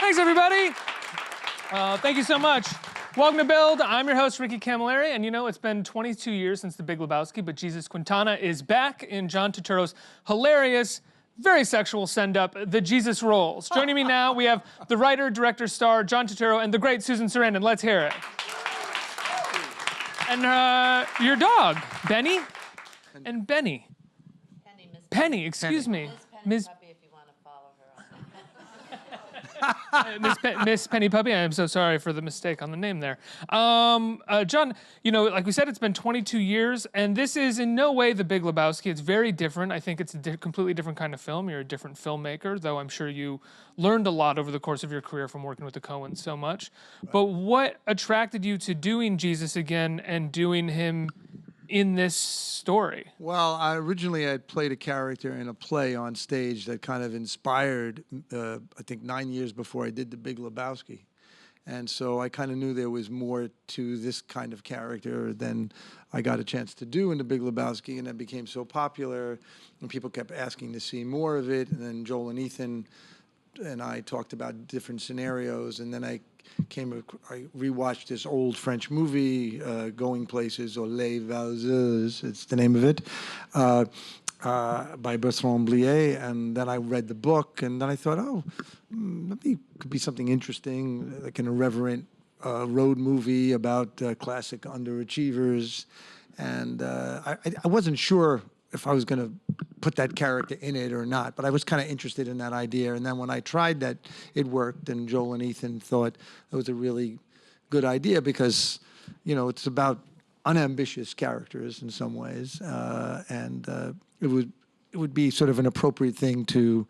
Thanks, everybody. Thank you so much. Welcome to Build. I'm your host, Ricky Camilleri, and you know, it's been 22 years since The Big Lebowski, but Jesus Quintana is back in John Turturro's hilarious, very sexual send-up, The Jesus Rolls. Joining me now, we have the writer, director, star, John Turturro, and the great Susan Sarandon. Let's hear it. And your dog, Benny? And Benny. Penny, excuse me. Miss Puppy, if you want to follow her on Miss Penny Puppy, I am so sorry for the mistake on the name there. John, you know, like we said, it's been 22 years, and this is in no way The Big Lebowski. It's very different. I think it's a completely different kind of film. You're a different filmmaker, though I'm sure you learned a lot over the course of your career from working with the Coens so much. Right. But what attracted you to doing Jesus again and doing him in this story? Well, originally I had played a character in a play on stage that kind of inspired, I think 9 years before I did The Big Lebowski. And so I kind of knew there was more to this kind of character than I got a chance to do in The Big Lebowski, and it became so popular, and people kept asking to see more of it, and then Joel and Ethan and I talked about different scenarios, and then I rewatched this old French movie, Going Places, or Les Valseuses, it's the name of it, by Bertrand Blier, and then I read the book, and then I thought, oh, maybe it could be something interesting, like an irreverent road movie about classic underachievers, and I wasn't sure if I was going to put that character in it or not, but I was kind of interested in that idea. And then when I tried that, it worked, and Joel and Ethan thought it was a really good idea because, you know, it's about unambitious characters in some ways, and it would be sort of an appropriate thing to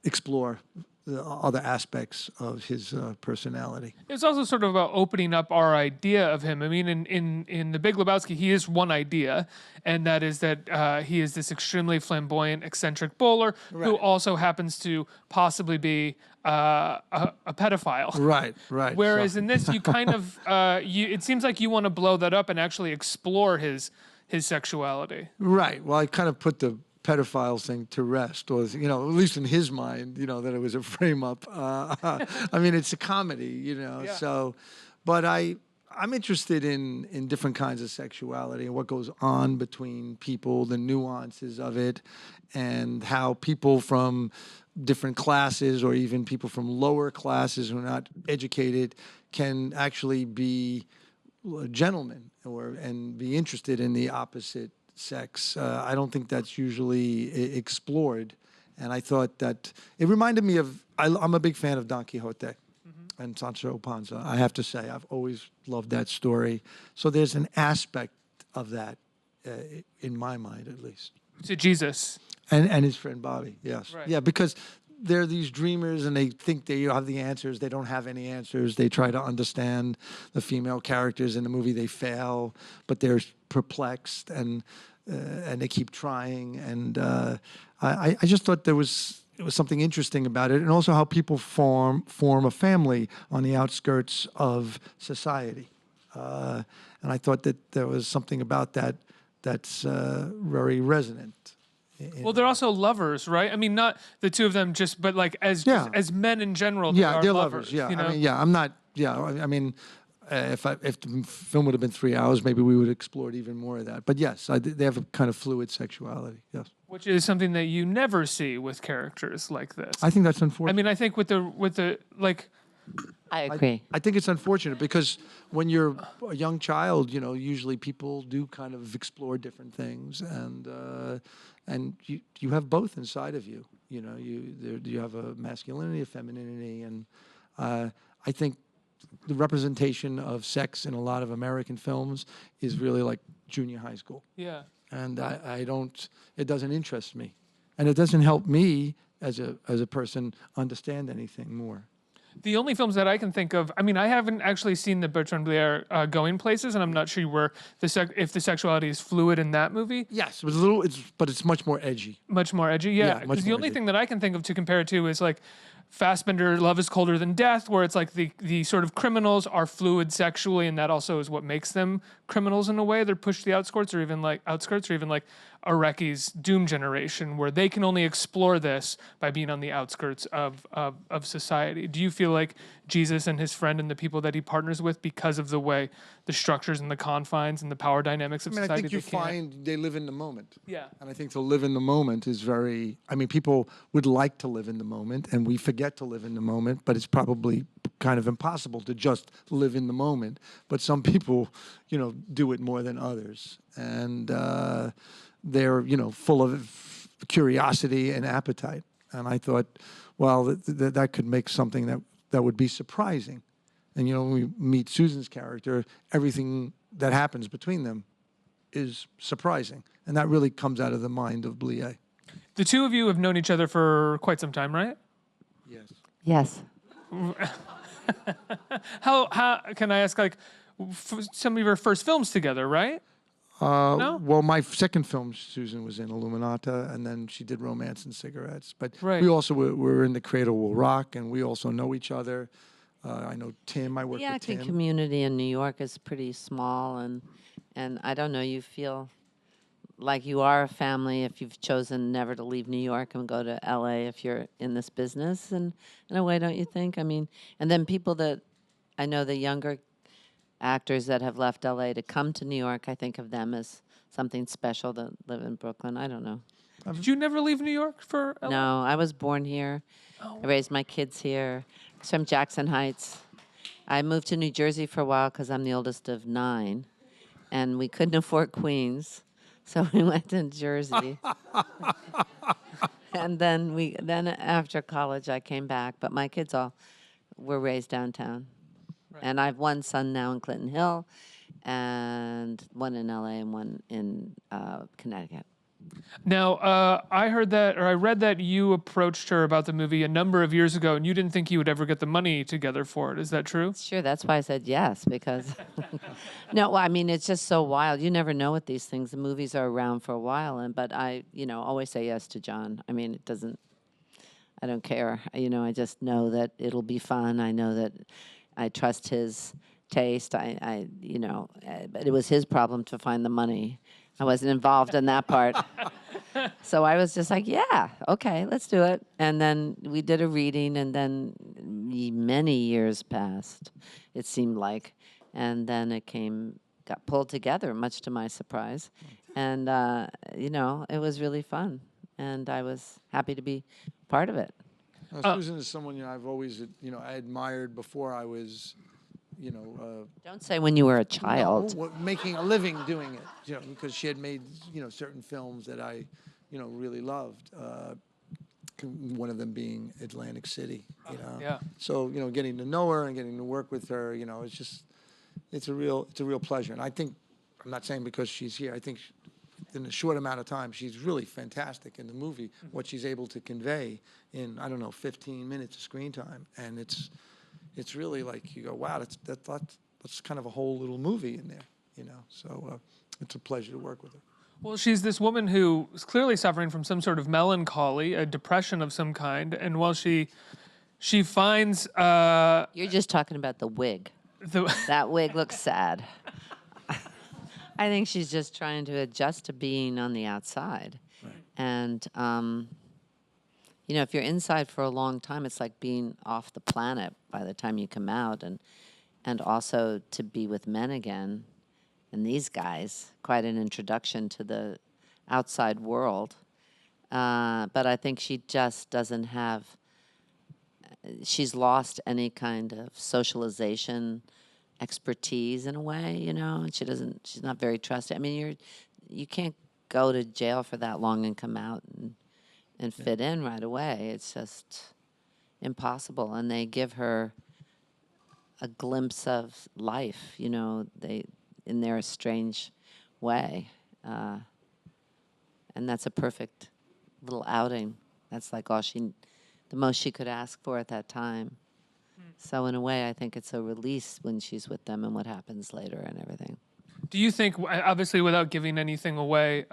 explore the other aspects of his personality. It's also sort of about opening up our idea of him. I mean, in The Big Lebowski, he is one idea, and that is that he is this extremely flamboyant, eccentric bowler who also happens to possibly be a pedophile. Right. Whereas in this, you kind of, it seems like you want to blow that up and actually explore his sexuality. Right. Well, I kind of put the pedophile thing to rest, or, you know, at least in his mind, you know, that it was a frame-up. I mean, it's a comedy, you know, so, but I'm interested in different kinds of sexuality and what goes on between people, the nuances of it, and how people from different classes or even people from lower classes who are not educated can actually be gentlemen and be interested in the opposite sex. I don't think that's usually explored, and I thought that it reminded me of, I'm a big fan of Don Quixote and Sancho Panza. I have to say, I've always loved that story. So there's an aspect of that, in my mind at least. To Jesus. And his friend Bobby, yes. Right. Yeah, because they're these dreamers and they think they have the answers. They don't have any answers. They try to understand the female characters in the movie. They fail, but they're perplexed, and they keep trying. And I just thought it was something interesting about it, and also how people form a family on the outskirts of society. And I thought that there was something about that's very resonant. Well, they're also lovers, right? I mean, not the two of them, but like as men in general. They're lovers. Yeah, you know? I mean, I'm not. Yeah, I mean, if the film would have been 3 hours, maybe we would have explored even more of that. But yes, they have a kind of fluid sexuality. Yes, which is something that you never see with characters like this. I think that's unfortunate. I mean, I think with the like. I agree. I think it's unfortunate because when you're a young child, you know, usually people do kind of explore different things, and you have both inside of you. You know, you have a masculinity, a femininity, and I think the representation of sex in a lot of American films is really like junior high school. Yeah. And it doesn't interest me, and it doesn't help me as a person understand anything more. The only films that I can think of, I mean, I haven't actually seen the Bertrand Blier Going Places, and I'm not sure where if the sexuality is fluid in that movie. Yes, but it's much more edgy. Much more edgy, yeah. Much Because the more only edgy. thing that I can think of to compare it to is like Fassbender, Love is Colder Than Death, where it's like the sort of criminals are fluid sexually, and that also is what makes them criminals in a way. They're pushed to the outskirts, or even like Areki's Doom Generation, where they can only explore this by being on the outskirts of society. Do you feel like Jesus and his friend and the people that he partners with, because of the way the structures and the confines and the power dynamics of I mean, I society, think you they can't- find they live in the moment. Yeah. And I think to live in the moment is very, I mean, people would like to live in the moment, and we forget to live in the moment, but it's probably kind of impossible to just live in the moment. But some people, do it more than others. And they're, full of curiosity and appetite. And I thought, well, that could make something that would be surprising. And, when we meet Susan's character, everything that happens between them is surprising. And that really comes out of the mind of Blier. The two of you have known each other for quite some time, right? Yes. Yes. How can I ask, like, some of your first films together, right? No? Well, my second film, Susan was in Illuminata, and then she did Romance and Cigarettes. But Right. we also were in The Cradle Will Rock, and we also know each other. I know Tim. I work The with acting Tim. community in New York is pretty small, and I don't know, you feel like you are a family if you've chosen never to leave New York and go to LA if you're in this business, and in a way, don't you think? I mean, and then people that I know, the younger actors that have left LA to come to New York, I think of them as something special that live in Brooklyn. I don't know. Did you never leave New York for LA? No, I was born here. I raised my kids here. I was from Jackson Heights. I moved to New Jersey for a while because I'm the oldest of 9, and we couldn't afford Queens, so we went to Jersey. And then after college, I came back. But my kids all were raised downtown, and I have one son now in Clinton Hill, and one in LA and one in Connecticut. Now, I heard that, or I read that you approached her about the movie a number of years ago, and you didn't think you would ever get the money together for it. Is that true? Sure, that's why I said yes, because no, well, I mean, it's just so wild. You never know with these things. The movies are around for a while, but I, always say yes to John. I mean, I don't care. I just know that it'll be fun. I know that I trust his taste. But it was his problem to find the money. I wasn't involved in that part. So I was just like, yeah, okay, let's do it. And then we did a reading, and then many years passed, it seemed like. And then it got pulled together, much to my surprise. And, it was really fun. And I was happy to be part of it. Susan is someone, I've always, I admired before I was, Don't say when you were a child. making a living doing it, because she had made, certain films that I, really loved. One of them being Atlantic City, Yeah. So, getting to know her and getting to work with her, it's a real pleasure. And I think, I'm not saying because she's here, I think in a short amount of time, she's really fantastic in the movie, what she's able to convey in, 15 minutes of screen time. And it's really like you go, wow, that's kind of a whole little movie in there, So it's a pleasure to work with her. Well, she's this woman who is clearly suffering from some sort of melancholy, a depression of some kind, and while she finds You're just talking about the wig. the That wig looks sad. I think she's just trying to adjust to being on the outside. Right. And, if you're inside for a long time, it's like being off the planet by the time you come out. And also to be with men again, and these guys, quite an introduction to the outside world. But I think she just doesn't have, she's lost any kind of socialization expertise in a way, and she's not very trusted. I mean, you can't go to jail for that long and come out and fit in right away. It's just impossible. And they give her a glimpse of life, in their strange way. And that's a perfect little outing. That's like the most she could ask for at that time. So in a way, I think it's a release when she's with them and what happens later and everything. Do you think, obviously without giving anything away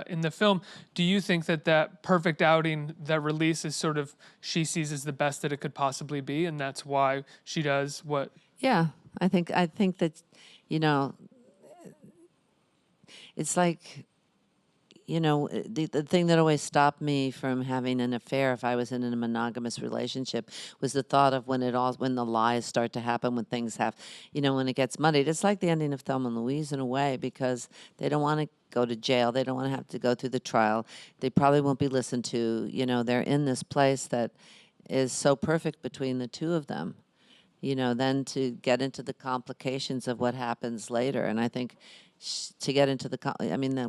in the film, do you think that that perfect outing, that release is sort of, she sees as the best that it could possibly be, and that's why she does what? Yeah, I think that, you know, it's like, you know, the thing that always stopped me from having an affair if I was in a monogamous relationship was the thought of when the lies start to happen, when things have, you know, when it gets muddied. It's like the ending of Thelma and Louise in a way, because they don't want to go to jail. They don't want to have to go through the trial. They probably won't be listened to. You know, they're in this place that is so perfect between the two of them. You know, then to get into the complications of what happens later. And I think to get into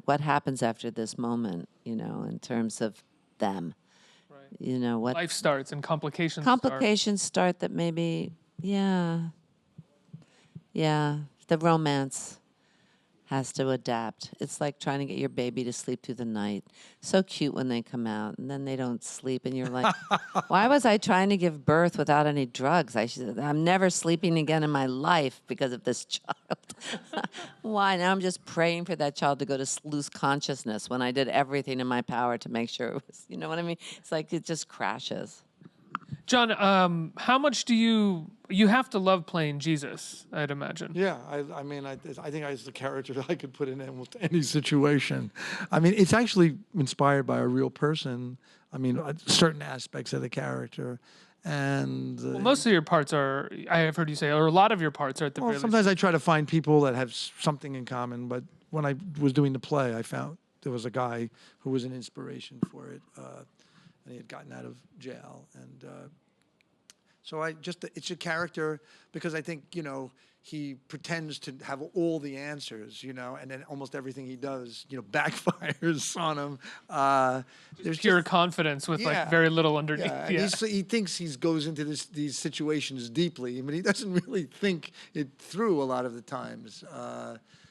what happens after this moment, you know, in terms of them, Right. you know, what Life starts and complications start that maybe, yeah, the romance has to adapt. It's like trying to get your baby to sleep through the night. So cute when they come out, and then they don't sleep, and you're like, why was I trying to give birth without any drugs? I'm never sleeping again in my life because of this child. Why? Now I'm just praying for that child to go to lose consciousness when I did everything in my power to make sure it was, you know what I mean? It's like it just crashes. John, how much do you have to love playing Jesus, I'd imagine. Yeah, I mean, I think I was the character I could put in almost any situation. I mean, it's actually inspired by a real person. I mean, certain aspects of the character. And Well, most of your parts are, I have heard you say, or a lot of your parts are at the very least. sometimes I try to find people that have something in common, but when I was doing the play, I found there was a guy who was an inspiration for it, and he had gotten out of jail, and so it's a character because I think, you know, he pretends to have all the answers, you know, and then almost everything he does, you know, backfires on him. There's Pure confidence with like very little underneath. Yeah, and he thinks he goes into these situations deeply, but he doesn't really think it through a lot of the times.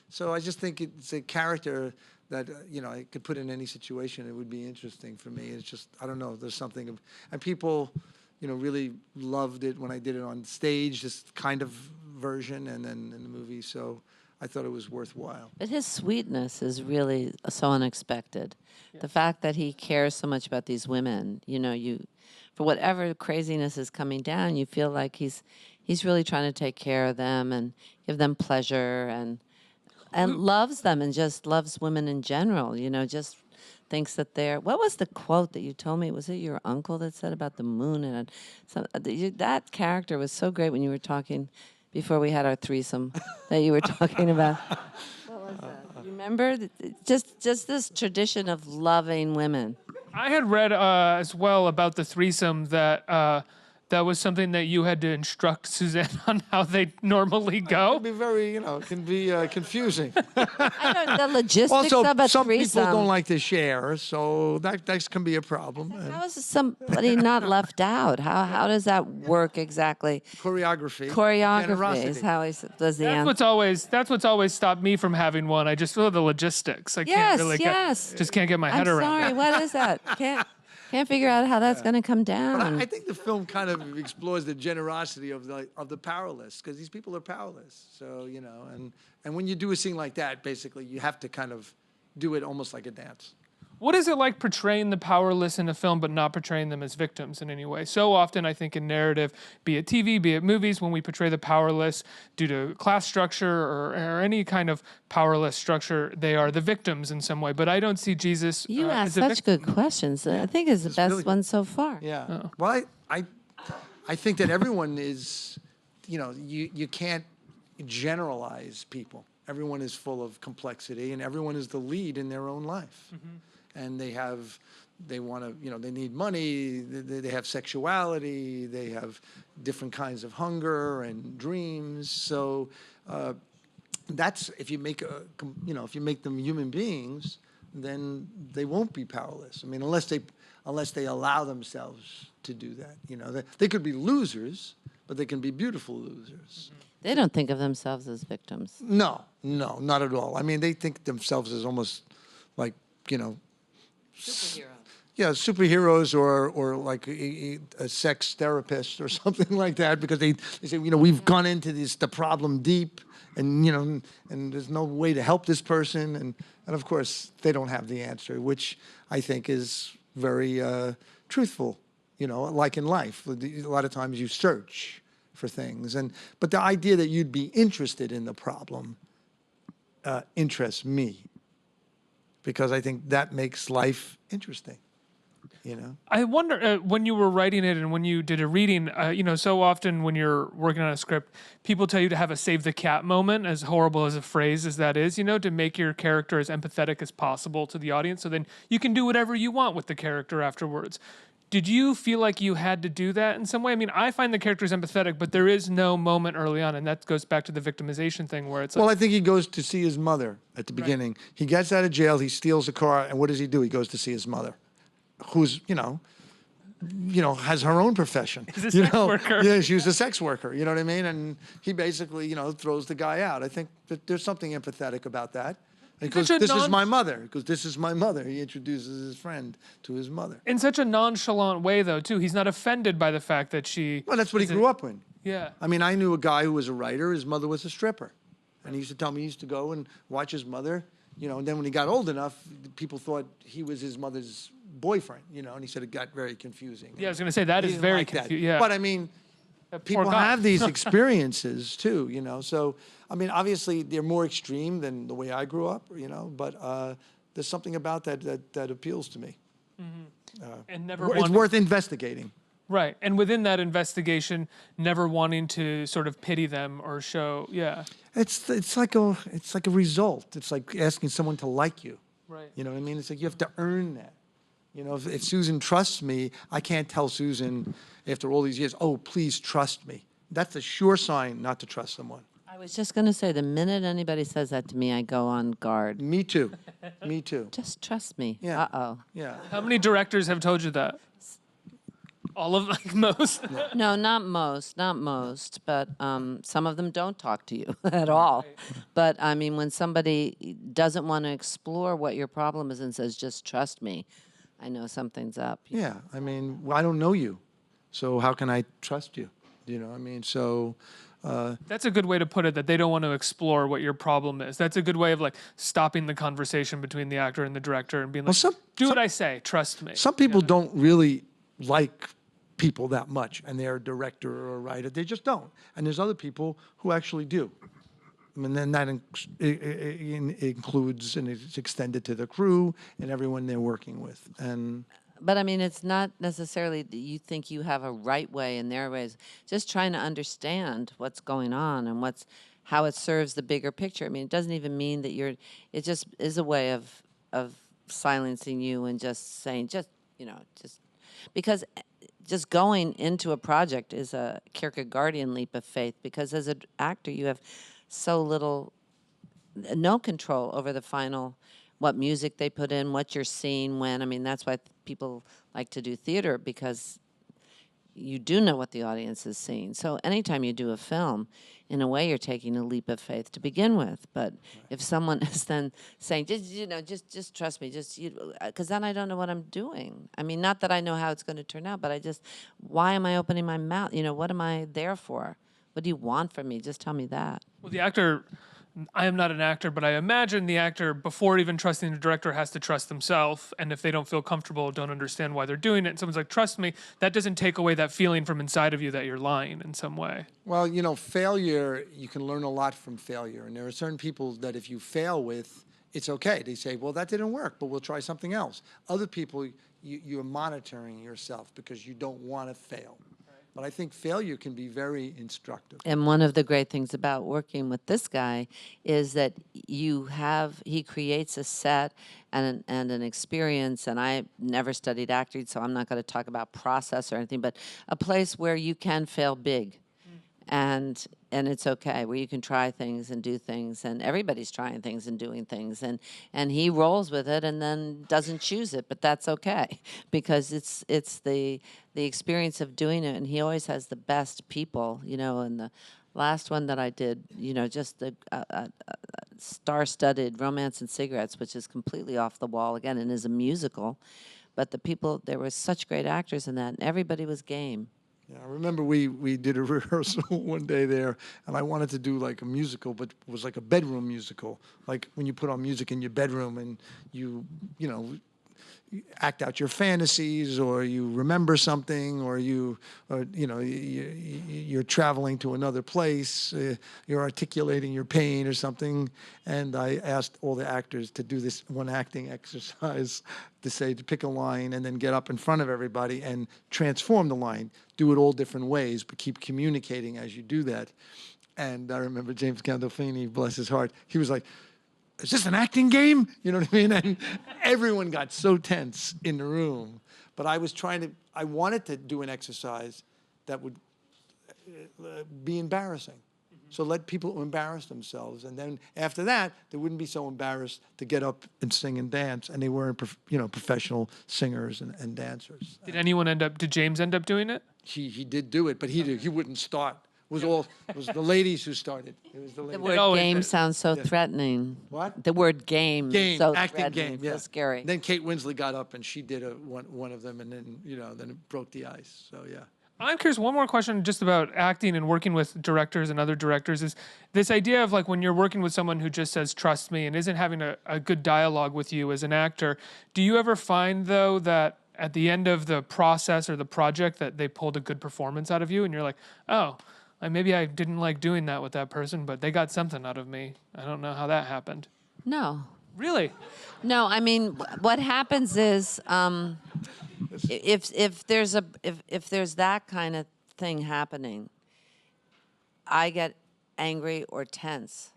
So I just think it's a character that, you know, I could put in any situation. It would be interesting for me. It's just, I don't know, there's something, and people, you know, really loved it when I did it on stage, this kind of version, and then in the movie. So I thought it was worthwhile. But his sweetness is really so unexpected. The fact that he cares so much about these women, you know, for whatever craziness is coming down, you feel like he's really trying to take care of them and give them pleasure and loves them and just loves women in general, you know, just thinks that what was the quote that you told me? Was it your uncle that said about the moon? And that character was so great when you were talking before we had our threesome that you were talking about. What was that? You remember? Just this tradition of loving women. I had read as well about the threesome that that was something that you had to instruct Suzanne on how they normally go. It can be very, you know, it can be confusing. I know the logistics Also, of a some threesome. people don't like to share, so that can be a problem. How is somebody not left out? How does that work exactly? Choreography Is how he does the answer. That's what's always stopped me from having one. I just feel the logistics. I can't really just can't get my head around sorry, it. what is that? Can't figure out how that's going to come down. But I think the film kind of explores the generosity of the powerless, because these people are powerless. So, you know, and when you do a scene like that, basically, you have to kind of do it almost like a dance. What is it like portraying the powerless in a film but not portraying them as victims in any way? So often, I think in narrative, be it TV, be it movies, when we portray the powerless due to class structure or any kind of powerless structure, they are the victims in some way. But I don't see Jesus You ask as a such victim. good questions. I think it's the best one so far. Yeah. Oh. Well, I think that everyone is, you know, you can't generalize people. Everyone is full of complexity, and everyone is the lead in their own life. Mm-hmm. And they want to, you know, they need money, they have sexuality, they have different kinds of hunger and dreams. So that's, if you make them human beings, then they won't be powerless. I mean, unless they allow themselves to do that. You know, they could be losers, but they can be beautiful losers. They don't think of themselves as victims. No, not at all. I mean, they think themselves as almost like, you know, Superhero. yeah, superheroes or like a sex therapist or something like that, because they say, we've gone into the problem deep, and and there's no way to help this person, and of course they don't have the answer, which I think is very truthful. Like in life, a lot of times you search for things, but the idea that you'd be interested in the problem interests me, because I think that makes life interesting. I wonder when you were writing it and when you did a reading, so often when you're working on a script, people tell you to have a save the cat moment, as horrible as a phrase as that is, to make your character as empathetic as possible to the audience, so then you can do whatever you want with the character afterwards. Did you feel like you had to do that in some way? I mean, I find the characters empathetic, but there is no moment early on, and that goes back to the victimization thing where it's like... Well, I think he goes to see his mother at the beginning. He gets out of jail, he steals a car, and what does he do? He goes to see his mother, who's, has her own profession. He's a sex worker. Yeah, she was a sex worker, you know what I mean? And he basically, throws the guy out. I think that there's something empathetic about that. Because this is my mother. Because this is my mother. He introduces his friend to his mother. In such a nonchalant way, though, too. He's not offended by the fact that she... Well, that's what he grew up in. Yeah. I mean, I knew a guy who was a writer. His mother was a stripper. And he used to tell me he used to go and watch his mother, and then when he got old enough, people thought he was his mother's boyfriend, and he said it got very confusing. Yeah, I was going to say, that is very confusing. Yeah. But I mean, people have these experiences too, so, I mean, obviously they're more extreme than the way I grew up, but there's something about that appeals to me. And never it's worth investigating. Right, and within that investigation, never wanting to sort of pity them or show, It's like a result. It's like asking someone to like you. Right. You know what I mean? It's like you have to earn that. If Susan trusts me, I can't tell Susan after all these years, oh, please trust me. That's a sure sign not to trust someone. I was just going to say, the minute anybody says that to me, I go on guard. Me too. Me too. Just trust me. Yeah. Uh-oh. Yeah. How many directors have told you that? All of, like, most? No, not most, but some of them don't talk to you at all. But, I mean, when somebody doesn't want to explore what your problem is and says, just trust me, I know something's up. Yeah, I mean, I don't know you, so how can I trust you? I mean, so... That's a good way to put it, that they don't want to explore what your problem is. That's a good way of, like, stopping the conversation between the actor and the director and being like, do what I say, trust me. Some people don't really like people that much, and they're a director or a writer. They just don't. And there's other people who actually do. I mean, then that includes, and it's extended to the crew and everyone they're working with. But I mean, it's not necessarily that you think you have a right way and their ways. Just trying to understand what's going on and how it serves the bigger picture. I mean, it doesn't even mean that it just is a way of silencing you and just saying, because just going into a project is a Kierkegaardian leap of faith, because as an actor, you have no control over the final, what music they put in, what you're seeing when. I mean, that's why people like to do theater, because you do know what the audience is seeing. So anytime you do a film, in a way, you're taking a leap of faith to begin with. But if someone is then saying, just trust me, because then I don't know what I'm doing. I mean, not that I know how it's going to turn out, but why am I opening my mouth? What am I there for? What do you want from me? Just tell me that. Well, the actor, I am not an actor, but I imagine the actor, before even trusting the director, has to trust themselves. And if they don't feel comfortable, don't understand why they're doing it, and someone's like, trust me, that doesn't take away that feeling from inside of you that you're lying in some way. Well, failure, you can learn a lot from failure. And there are certain people that if you fail with, it's okay. They say, well, that didn't work, but we'll try something else. Other people, you're monitoring yourself because you don't want to fail. But I think failure can be very instructive. And one of the great things about working with this guy is that he creates a set and an experience, and I never studied acting, so I'm not going to talk about process or anything, but a place where you can fail big. And it's okay, where you can try things and do things, and everybody's trying things and doing things, and he rolls with it and then doesn't choose it, but that's okay, because it's the experience of doing it, and he always has the best people, and the last one that I did, just the star-studded Romance and Cigarettes, which is completely off the wall again and is a musical. but the people, there were such great actors in that, and everybody was game. Yeah, I remember we did a rehearsal one day there, and I wanted to do like a musical, but it was like a bedroom musical, like when you put on music in your bedroom and you know, act out your fantasies, or you remember something, or you're traveling to another place, you're articulating your pain or something. And I asked all the actors to do this one acting exercise, to pick a line and then get up in front of everybody and transform the line, do it all different ways, but keep communicating as you do that. And I remember James Gandolfini, bless his heart, he was like, is this an acting game? You know what I mean? And everyone got so tense in the room. But I wanted to do an exercise that would be embarrassing. So let people embarrass themselves. And then after that, they wouldn't be so embarrassed to get up and sing and dance. And they weren't, professional singers and dancers. Did James end up doing it? He did do it, but he wouldn't start. It was the ladies who started. It was the The ladies. word game sounds so threatening. What? The word game. So Acting threatening, game, yeah. so scary. Then Kate Winslet got up and she did one of them, and then then it broke the ice. So yeah. I'm curious, one more question just about acting and working with directors and other directors is this idea of like when you're working with someone who just says, trust me, and isn't having a good dialogue with you as an actor. Do you ever find, though, that at the end of the process or the project that they pulled a good performance out of you and you're like, oh, maybe I didn't like doing that with that person, but they got something out of me. I don't know how that happened. No. Really? No, I mean, what happens is if there's that kind of thing happening, I get angry or tense,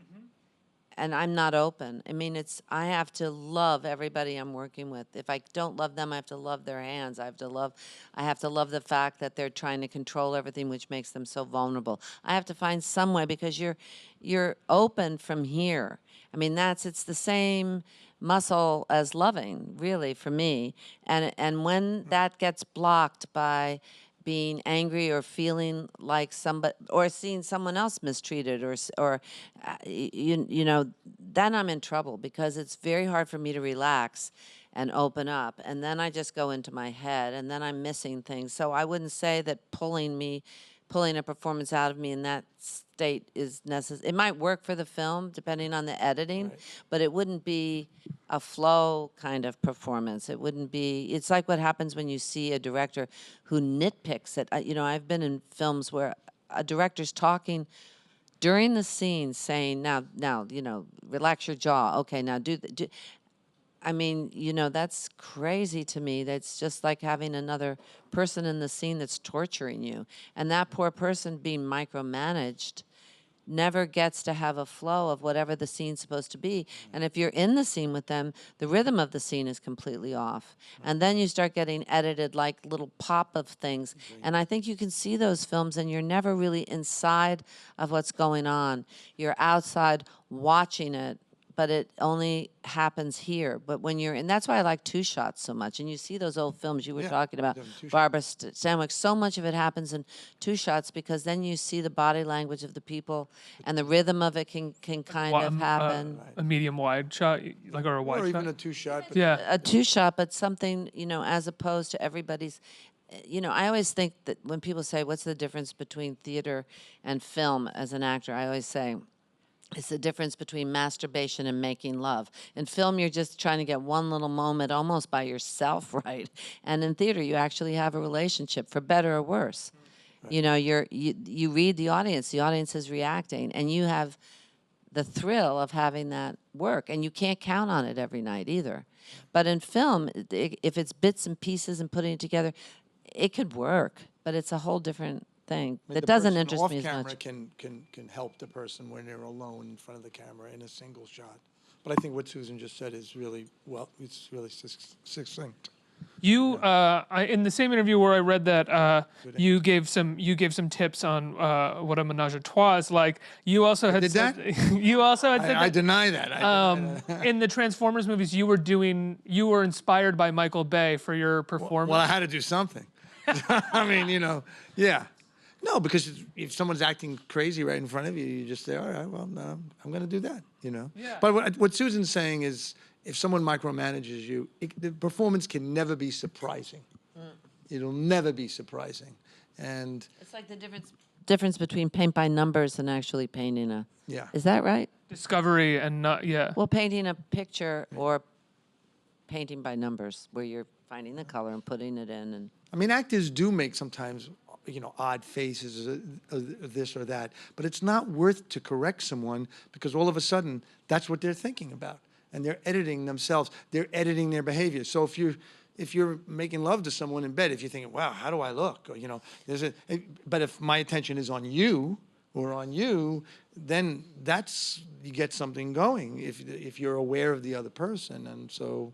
and I'm not open. I mean, I have to love everybody I'm working with. If I don't love them, I have to love their hands. I have to love the fact that they're trying to control everything, which makes them so vulnerable. I have to find some way, because you're open from here. I mean, it's the same muscle as loving, really, for me. And when that gets blocked by being angry or feeling like somebody, or seeing someone else mistreated, or then I'm in trouble, because it's very hard for me to relax and open up. And then I just go into my head, and then I'm missing things. So I wouldn't say that pulling a performance out of me in that state is necessary. It might work for the film, depending on the editing, but it wouldn't be a flow kind of performance. It wouldn't be, it's like what happens when you see a director who nitpicks it. I've been in films where a director's talking during the scene saying, now, relax your jaw. Okay, now do. I mean, that's crazy to me. That's just like having another person in the scene that's torturing you. And that poor person being micromanaged never gets to have a flow of whatever the scene's supposed to be. And if you're in the scene with them, the rhythm of the scene is completely off. And then you start getting edited like little pop of things. And I think you can see those films and you're never really inside of what's going on. You're outside watching it, but it only happens here. But when and that's why I like Two Shots so much. And you see those old films you were talking about, Barbara Stanwyck, so much of it happens in Two Shots, because then you see the body language of the people, and the rhythm of it can kind of happen. A medium wide shot, or a wide Or shot? even a two-shot. But Yeah. A two-shot, but something, as opposed to everybody's, I always think that when people say, what's the difference between theater and film as an actor, I always say, it's the difference between masturbation and making love. In film, you're just trying to get one little moment almost by yourself, right? And in theater, you actually have a relationship, for better or worse. Right. You read the audience is reacting, and you have the thrill of having that work, and you can't count on it every night either. But in film, if it's bits and pieces and putting it together, it could work, but it's a whole different thing that doesn't interest me as much. Off camera can help the person when they're alone in front of the camera in a single shot. But I think what Susan just said is really, it's really succinct. You, in the same interview where I read that you gave some tips on what a menage a trois is like. You also had said you also had said I deny that. In the Transformers movies, you were inspired by Michael Bay for your performance. Well, I had to do something. I mean, yeah. No, because if someone's acting crazy right in front of you, you just say, all right, well, no, I'm going to do that, Yeah. But what Susan's saying is if someone micromanages you, the performance can never be surprising. It'll never be surprising. And It's like the difference between paint by numbers and actually painting a. yeah. Is that right? Discovery and not, yeah. Well, painting a picture or painting by numbers, where you're finding the color and putting it in, and I mean, actors do make sometimes, odd faces, this or that, but it's not worth to correct someone because all of a sudden that's what they're thinking about, and they're editing themselves. They're editing their behavior. So if you're making love to someone in bed, if you're thinking, "Wow, how do I look?" Or, but if my attention is on you or on you, then you get something going. If you're aware of the other person, and so,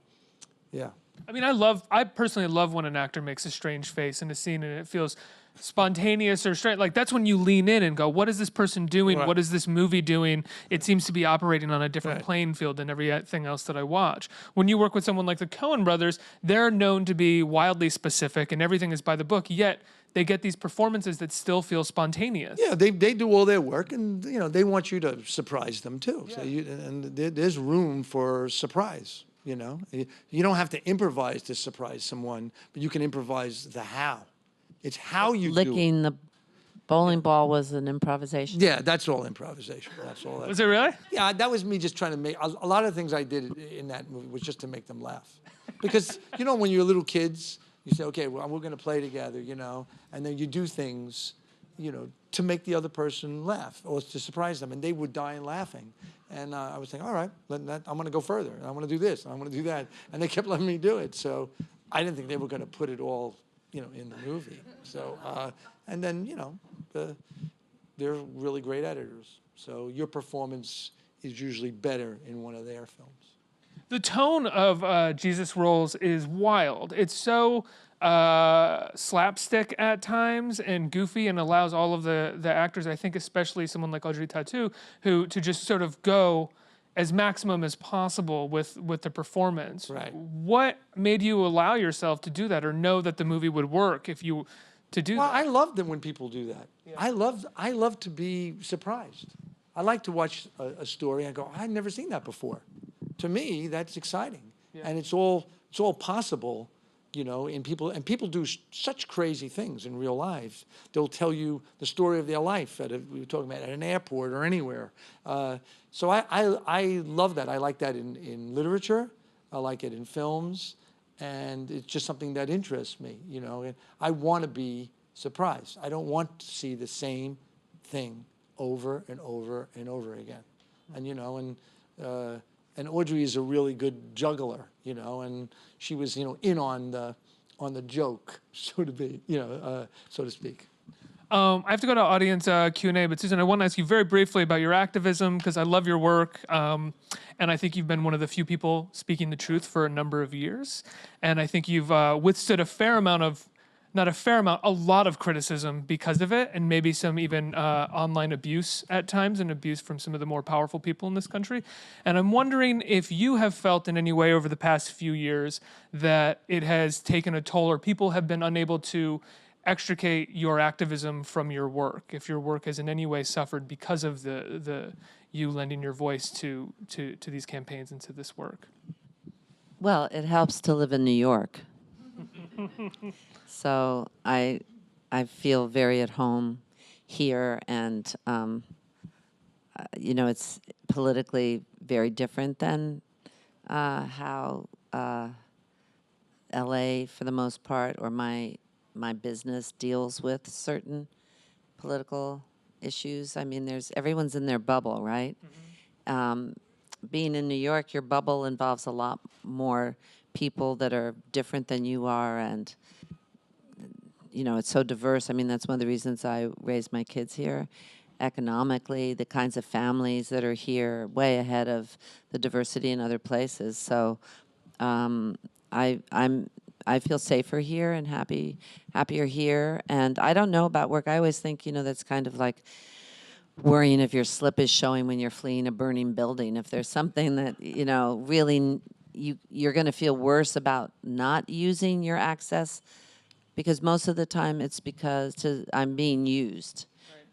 yeah. I mean, I personally love when an actor makes a strange face in a scene and it feels spontaneous or strange. Like, that's when you lean in and go, what is this person doing? Right. What is this movie doing? It seems to be operating on a different Right. playing field than everything else that I watch. When you work with someone like the Coen brothers, they're known to be wildly specific and everything is by the book, yet they get these performances that still feel spontaneous. Yeah, they do all their work, and they want you to surprise them too. So there's room for surprise. You don't have to improvise to surprise someone, but you can improvise the how. It's how you do it. licking the bowling ball was an improvisation. Yeah, that's all improvisation. That's all. Was it really? Yeah, that was me just trying to make a lot of things I did in that movie was just to make them laugh, because when you're little kids, you say, okay, well, we're going to play together, and then you do things, to make the other person laugh or to surprise them, and they would die laughing. And I was saying, all right, I'm going to go further, and I want to do this, and I want to do that, and they kept letting me do it. So I didn't think they were going to put it all, in the movie. So and then they're really great editors. So your performance is usually better in one of their films. The tone of Jesus Rolls is wild. It's so slapstick at times and goofy, and allows all of the actors, I think especially someone like Audrey Tautou, to just sort of go as maximum as possible with the performance. Right. What made you allow yourself to do that, or know that the movie would work if you to do Well, that? I love them when people do that. Yeah. I love to be surprised. I like to watch a story and go, I've never seen that before. To me, that's exciting, and it's all possible, and people do such crazy things in real life. They'll tell you the story of their life we were talking about at an airport or anywhere. So I love that. I like that in literature. I like it in films, and it's just something that interests me. And I want to be surprised. I don't want to see the same thing over and over and over again. And and Audrey is a really good juggler, and she was, in on the joke, so to speak. I have to go to audience Q&A, but Susan, I want to ask you very briefly about your activism, because I love your work, and I think you've been one of the few people speaking the truth for a number of years, and I think you've withstood a lot of criticism because of it, and maybe some even online abuse at times, and abuse from some of the more powerful people in this country. And I'm wondering if you have felt in any way over the past few years that it has taken a toll, or people have been unable to extricate your activism from your work, if your work has in any way suffered because of the you lending your voice to these campaigns and to this work. Well, it helps to live in New York. So I feel very at home here, and it's politically very different than how LA, for the most part, or my business deals with certain political issues. I mean, everyone's in their bubble, right? Mm-hmm. Being in New York, your bubble involves a lot more people that are different than you are, and it's so diverse. I mean, that's one of the reasons I raised my kids here. Economically, the kinds of families that are here, way ahead of the diversity in other places. So I feel safer here and happier here. And I don't know about work. I always think, that's kind of like worrying if your slip is showing when you're fleeing a burning building. If there's something that, really you're going to feel worse about not using your access, because most of the time it's because I'm being used.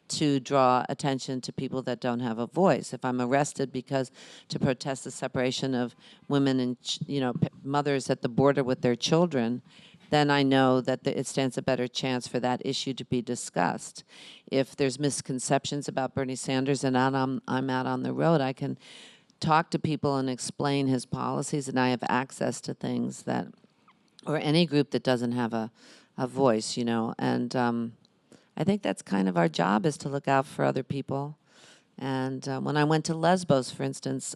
to draw attention to people that don't have a voice. If I'm arrested because to protest the separation of women and mothers at the border with their children, then I know that it stands a better chance for that issue to be discussed. If there's misconceptions about Bernie Sanders and I'm out on the road, I can talk to people and explain his policies, and I have access to things that, or any group that doesn't have a voice, and I think that's kind of our job, is to look out for other people. And when I went to Lesbos, for instance,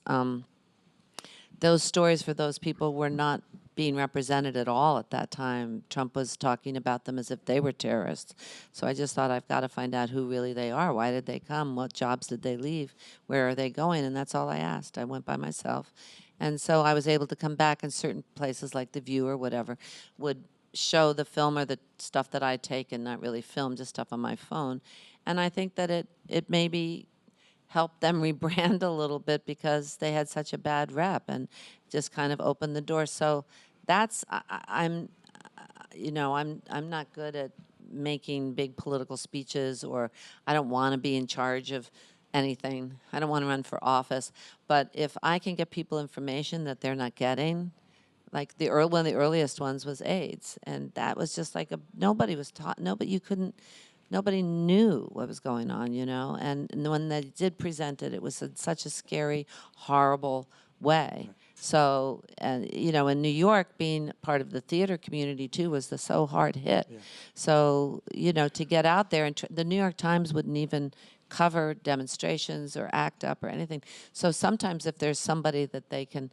those stories for those people were not being represented at all at that time. Trump was talking about them as if they were terrorists. So I just thought, I've got to find out who really they are. Why did they come? What jobs did they leave? Where are they going? And that's all I asked. I went by myself. And so I was able to come back, in certain places like The View or whatever would show the film or the stuff that I take, and not really film, just stuff on my phone. And I think that it maybe helped them rebrand a little bit, because they had such a bad rep, and just kind of opened the door. So that's, I'm not good at making big political speeches, or I don't want to be in charge of anything. I don't want to run for office. But if I can get people information that they're not getting, like one of the earliest ones was AIDS, and that was just like nobody was taught. Nobody knew what was going on, And when they did present it, it was in such a scary, horrible way. So, in New York, being part of the theater community too, was so hard hit. Yeah. So, to get out there, and the New York Times wouldn't even cover demonstrations or ACT UP or anything. So sometimes if there's somebody that can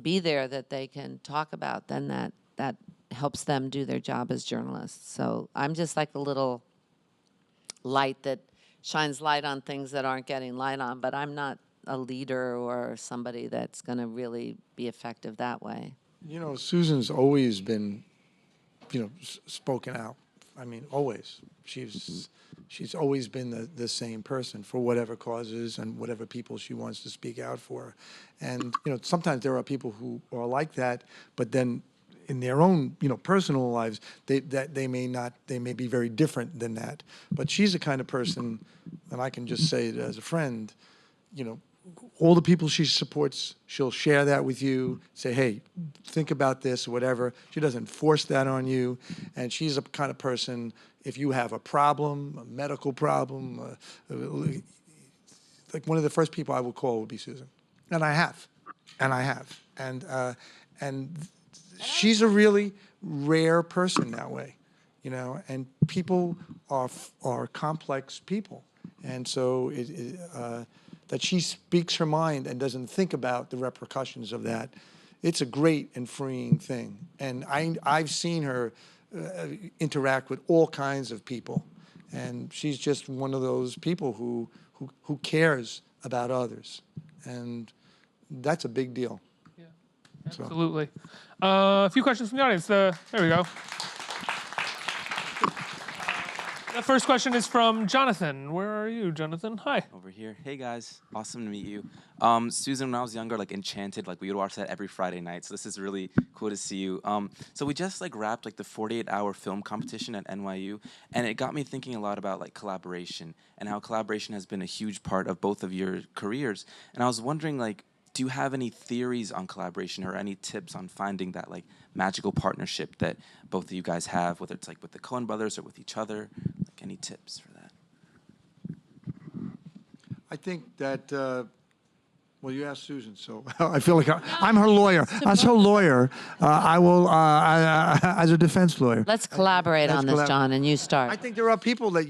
be there, that they can talk about, then that helps them do their job as journalists. So I'm just like a little light that shines light on things that aren't getting light on, but I'm not a leader or somebody that's going to really be effective that way. Susan's always been, spoken out. I mean, always. She's always been the same person for whatever causes and whatever people she wants to speak out for. And, sometimes there are people who are like that, but then in their own, personal lives, they may be very different than that. But she's the kind of person, and I can just say it as a friend, all the people she supports, she'll share that with you, say, hey, think about this or whatever. She doesn't force that on you. And she's a kind of person, if you have a problem, a medical problem, like one of the first people I would call would be Susan. And I have. And she's a really rare person that way, and people are complex people. And so that she speaks her mind and doesn't think about the repercussions of that, it's a great and freeing thing. And I've seen her interact with all kinds of people, and she's just one of those people who cares about others, and that's a big deal. Yeah, absolutely. A few questions from the audience. There we go. The first question is from Jonathan. Where are you, Jonathan? Hi. Over here. Hey, guys. Awesome to meet you. Susan, when I was younger, Enchanted, we would watch that every Friday night. So this is really cool to see you. So we just, wrapped, the 48-hour film competition at NYU. And it got me thinking a lot about, collaboration and how collaboration has been a huge part of both of your careers. And I was wondering, do you have any theories on collaboration or any tips on finding that, magical partnership that both of you guys have, whether it's, with the Coen brothers or with each other? Any tips for that? I think that, well, you asked Susan, so I feel like I'm her lawyer. As her lawyer, I will, as a defense lawyer. Let's collaborate on this, John, and you start. I think there are people that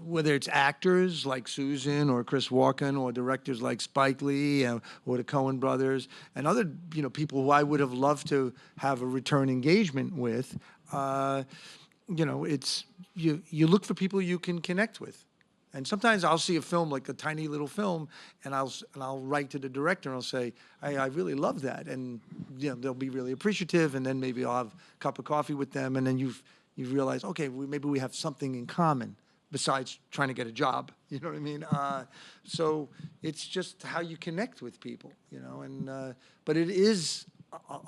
whether it's actors like Susan or Chris Walken, or directors like Spike Lee or the Coen brothers, and other people who I would have loved to have a return engagement with. It's you look for people you can connect with. And sometimes I'll see a film, like a tiny little film, and I'll write to the director and I'll say, I really love that. And they'll be really appreciative, and then maybe I'll have a cup of coffee with them, and then you realize, okay, maybe we have something in common besides trying to get a job. You know what I mean? So it's just how you connect with people, and but it is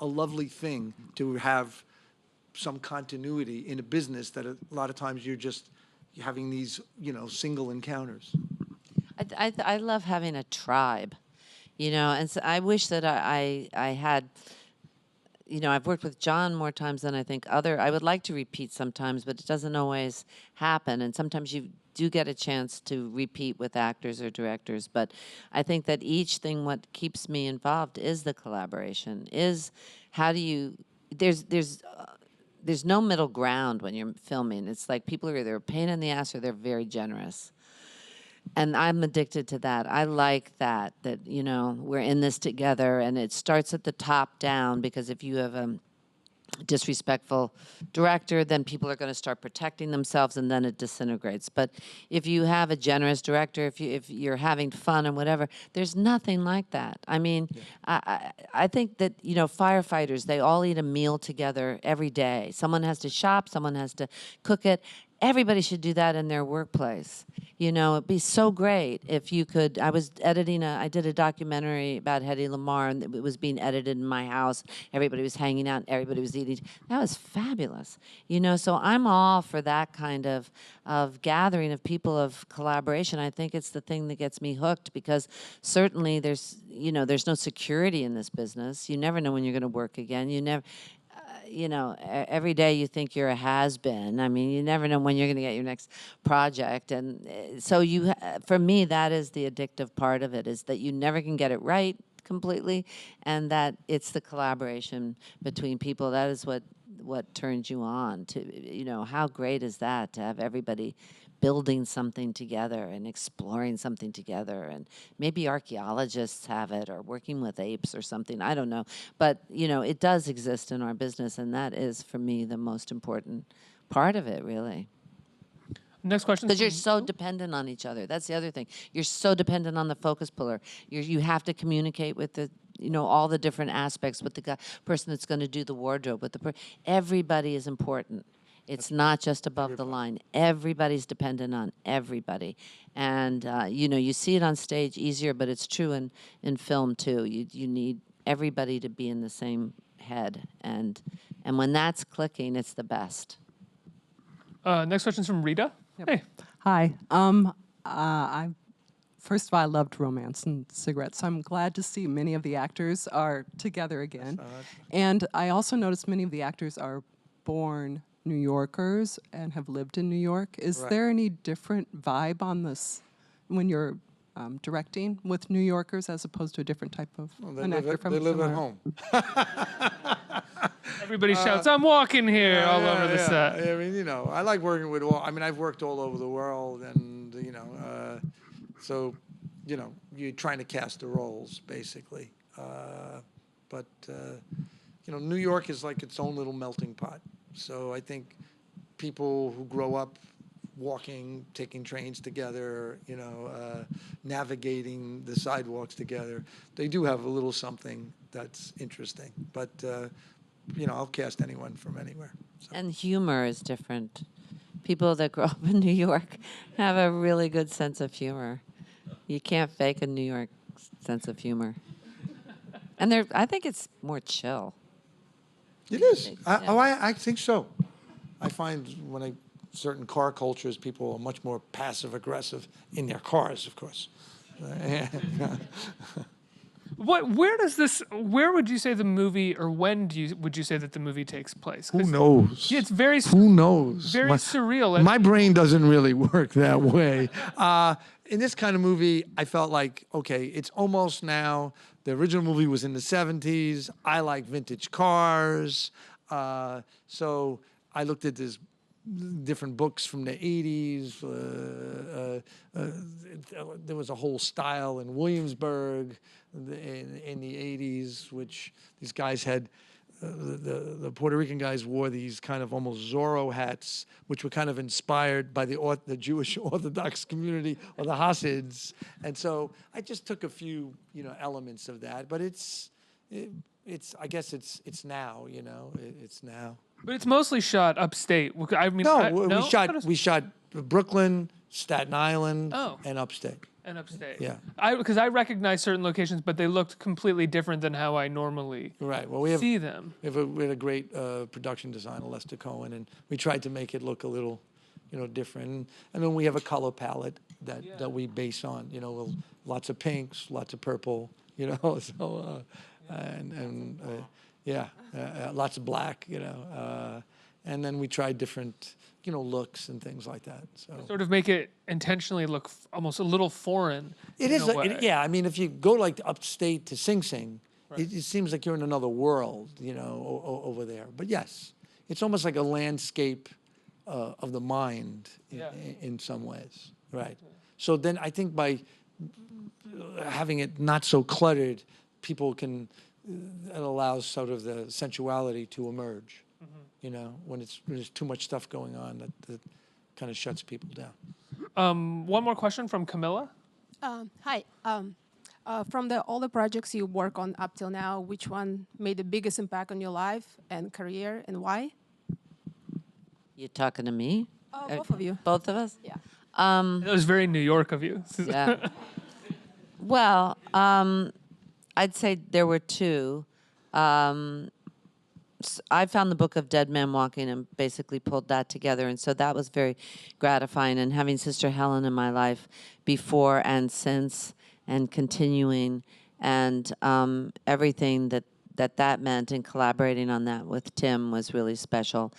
a lovely thing to have some continuity in a business that a lot of times you're just having these, single encounters. I love having a tribe, and so I wish that I had, I've worked with John more times than I think I would like to repeat sometimes, but it doesn't always happen. And sometimes you do get a chance to repeat with actors or directors. But I think that each thing, what keeps me involved is the collaboration, is how do you, there's no middle ground when you're filming. It's like people are either a pain in the ass or they're very generous. And I'm addicted to that. I like that we're in this together, and it starts at the top down, because if you have a disrespectful director, then people are going to start protecting themselves, and then it disintegrates. But if you have a generous director, if you're having fun and whatever, there's nothing like that. I mean, I think that firefighters, they all eat a meal together every day. Someone has to shop, someone has to cook it. Everybody should do that in their workplace. It'd be so great if you could. I did a documentary about Hedy Lamarr, and it was being edited in my house. Everybody was hanging out, and everybody was eating. That was fabulous. So I'm all for that kind of gathering of people, of collaboration. I think it's the thing that gets me hooked, because certainly there's no security in this business. You never know when you're going to work again. You never. Every day you think you're a has-been. I mean, you never know when you're going to get your next project. And so for me, that is the addictive part of it, is that you never can get it right completely, and that it's the collaboration between people. That is what turns you on to, how great is that, to have everybody building something together and exploring something together. And maybe archaeologists have it, or working with apes or something, I don't know. But, it does exist in our business, and that is, for me, the most important part of it, really. Next question. Because you're so dependent on each other. That's the other thing. You're so dependent on the focus puller. You have to communicate with the, all the different aspects, with the person that's going to do the wardrobe, with everybody is important. It's not just above the line. Everybody's dependent on everybody. And, you see it on stage easier, but it's true in film, too. You need everybody to be in the same head. And when that's clicking, it's the best. Next question's from Rita. Yep. Hey. Hi. First of all, I loved Romance and Cigarettes, so I'm glad to see many of the actors are together again. And I also noticed many of the actors are born New Yorkers and have lived in New York. Is there any different vibe on this when you're directing with New Yorkers, as opposed to a different type of an actor from They live at somewhere? home. Everybody shouts, "I'm walking here," all over the set. I mean, I like working with I've worked all over the world, and so you're trying to cast the roles, basically. But New York is like its own little melting pot. So I think people who grow up walking, taking trains together, navigating the sidewalks together, they do have a little something that's interesting. But, I'll cast anyone from anywhere. So. And humor is different. People that grow up in New York have a really good sense of humor. You can't fake a New York sense of humor. And I think it's more chill. It is. I think so. I find certain car cultures, people are much more passive aggressive in their cars, of course. Where would you say the movie, or when would you say that the movie takes place? Who knows? Yeah, it's very. Who knows? Very surreal. My brain doesn't really work that way. In this kind of movie, I felt like, okay, it's almost now. The original movie was in the 70s. I like vintage cars. So I looked at this different books from the 80s. There was a whole style in Williamsburg in the 80s, which these guys had. The Puerto Rican guys wore these kind of almost Zorro hats, which were kind of inspired by the Jewish Orthodox community, or the Hasids. And so I just took a few, elements of that. But I guess it's now, it's now. But it's mostly shot upstate. I mean, we shot Brooklyn, Staten Island, and upstate. And upstate. Yeah. Because I recognize certain locations, but they looked completely different than how I normally see them. We had a great production designer, Lester Cohen, and we tried to make it look a little, different. And then we have a color palette that we base on, lots of pinks, lots of purple, so, lots of black, and then we try different, looks and things like that. So Sort of make it intentionally look almost a little foreign. it is, yeah. I mean, if you go like upstate to Sing Sing, it seems like you're in another world, over there. But yes, it's almost like a landscape of the mind in some ways, right? So then I think by having it not so cluttered, people can, it allows sort of the sensuality to emerge, when there's too much stuff going on that kind of shuts people down. One more question from Camilla. Hi. From all the projects you work on up till now, which one made the biggest impact on your life and career, and why? You talking to me? Both of you. Both of us? Yeah. That was very New York of you. Yeah. Well, I'd say there were two. I found the book of Dead Man Walking and basically pulled that together. And so that was very gratifying. And having Sister Helen in my life before and since and continuing and everything that meant and collaborating on that with Tim was really special.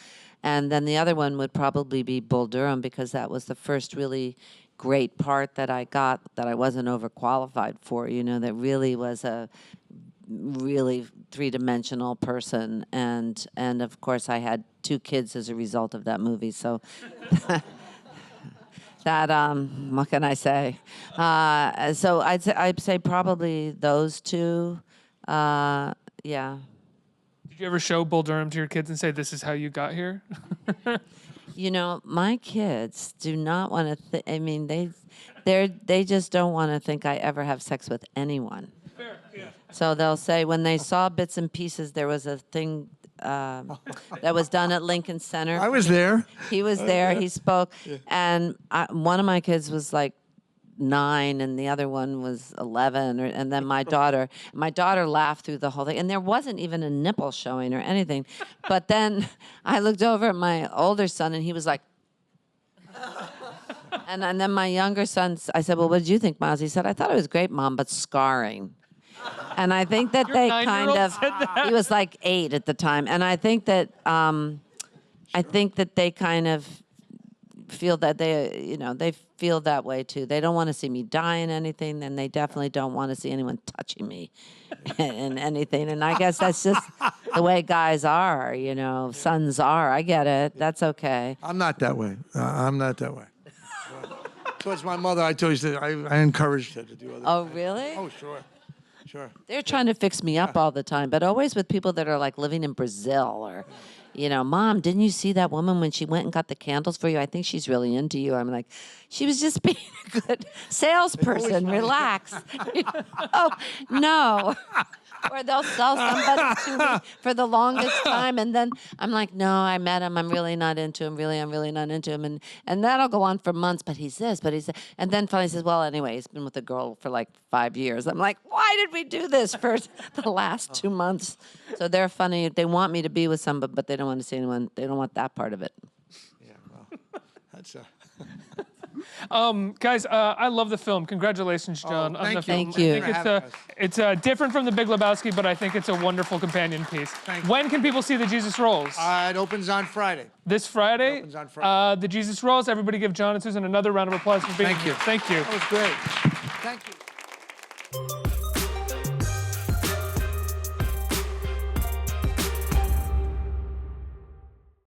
And then the other one would probably be Bull Durham because that was the first really great part that I got that I wasn't overqualified for, that really was a really three-dimensional person. And of course, I had 2 kids as a result of that movie. So that, what can I say? So I'd say probably those 2. Yeah. Did you ever show Bull Durham to your kids and say, "This is how you got here"? My kids do not want to. I mean, they just don't want to think I ever have sex with anyone. Fair, yeah. So they'll say when they saw bits and pieces, there was a thing that was done at Lincoln Center. I was there. He was there. He spoke, and one of my kids was like 9 and the other one was 11 and then my daughter laughed through the whole thing and there wasn't even a nipple showing or anything, but then I looked over at my older son and he was like and then my younger son, I said, well, what did you think, Miles? He said, I thought it was great, Mom, but scarring. And I think that Your they 9-year-old kind of said that? he was like 8 at the time, and I think that they kind of feel that they feel that way too. They don't want to see me die in anything, and they definitely don't want to see anyone touching me in anything. And I guess that's just the way guys are, sons are. I get it. That's okay. I'm not that way. I'm not that way. Towards my mother, I told you that I encouraged her to do other Oh, things. really? Oh, sure. Sure. They're trying to fix me up all the time, but always with people that are like living in Brazil or, Mom, didn't you see that woman when she went and got the candles for you? I think she's really into you. I'm like, she was just being a good salesperson. Relax. Oh, no. Or they'll sell somebody to me for the longest time, and then I'm like, no, I met him. I'm really not into him. I'm really not into him. And that'll go on for months, but he's this, but he's that. And then finally he says, well, anyway, he's been with a girl for like 5 years. I'm like, why did we do this for the last 2 months? So they're funny. They want me to be with somebody, but they don't want to see anyone. They don't want that part of it. Yeah, well, that's Guys, I love the film. Congratulations, John, on the film. Thank you. I think it's different from The Big Lebowski, but I think it's a wonderful companion piece. Thank you. When can people see The Jesus Rolls? It opens on Friday. This Friday? It opens on Friday. The Jesus Rolls. Everybody give John and Susan another round of applause for being Thank here. you. Thank you. That was great. Thank you.